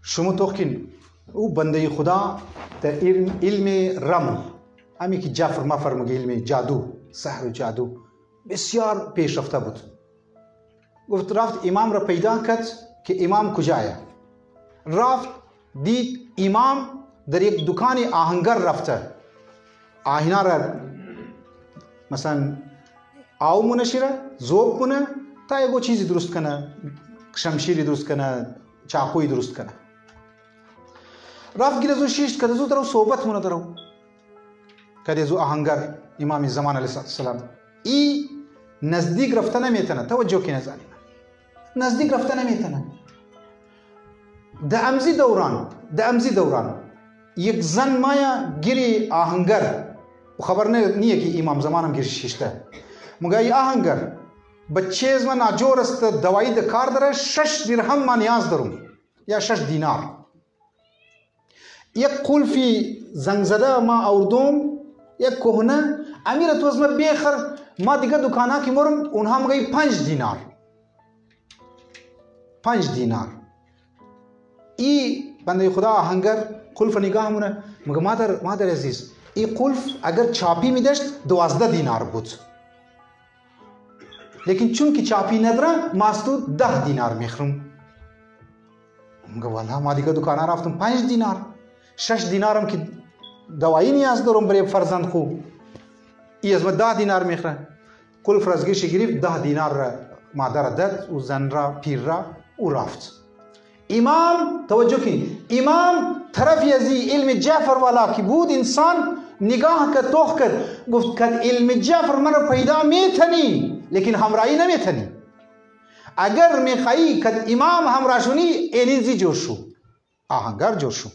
شما توقین او بنده خدا در علم رمل، همین که جعفر مفر میگه علم جادو، سحر و جادو بسیار پیشرفته بود. گفت رفت امام را پیدا کرد که امام کجایه. رفت دید امام در یک دکان آهنگر رفته، آهنه را مثلا آو منشیره ذوب کنه تا یکو چیزی درست کنه، شمشیری درست کنه، چاقوی درست کنه. رفت گیر ازو شیشت کرد، ازو درو صحبت مونه درو کرد ازو آهنگر امام زمان علیه السلام. ای نزدیک رفته نمیتونه، توجه کی نزدیک نزدیک رفته نمیتونه. در امزی دوران یک زن مایا گیری آهنگر و خبر نیه که امام زمان هم گیر شیشته. مگه ای آهنگر بچه از من ناجور است، دوایی ده کار داره، 6 درهم من نیاز دارم یا 6 دینار. یک قلفی زنگ زده ما اوردم، یک کهنه امیر تو از من بیخر، ما دیگه دکانا که مرم اونها مگه 5 دینار 5 دینار. ای بنده خدا آهنگر قلف نگاه مونه مگه مادر عزیز ای قلف اگر چاپی می داشت 12 دینار بود، لیکن چون که چاپی نداره ماستو 10 دینار میخرم. مگه والله ما دیگه دکانا رفتم 5 دینار 6 دینارم که دوایی نیاز دارم برای فرزند خوب، ای از من 10 دینار میخره. قلف را از گیرش گرفت، 10 دینار را مادر داد و زن را پیر را او رفت. امام توجه کی، امام طرفی از علم جعفر والا که بود انسان نگاه کرد، توخ کرد، گفت که علم جعفر من رو پیدا میتنی لیکن همراهی نمیتنی. اگر میخوایی که امام همراهشونی اینزی جور شو، آهنگر جور شو.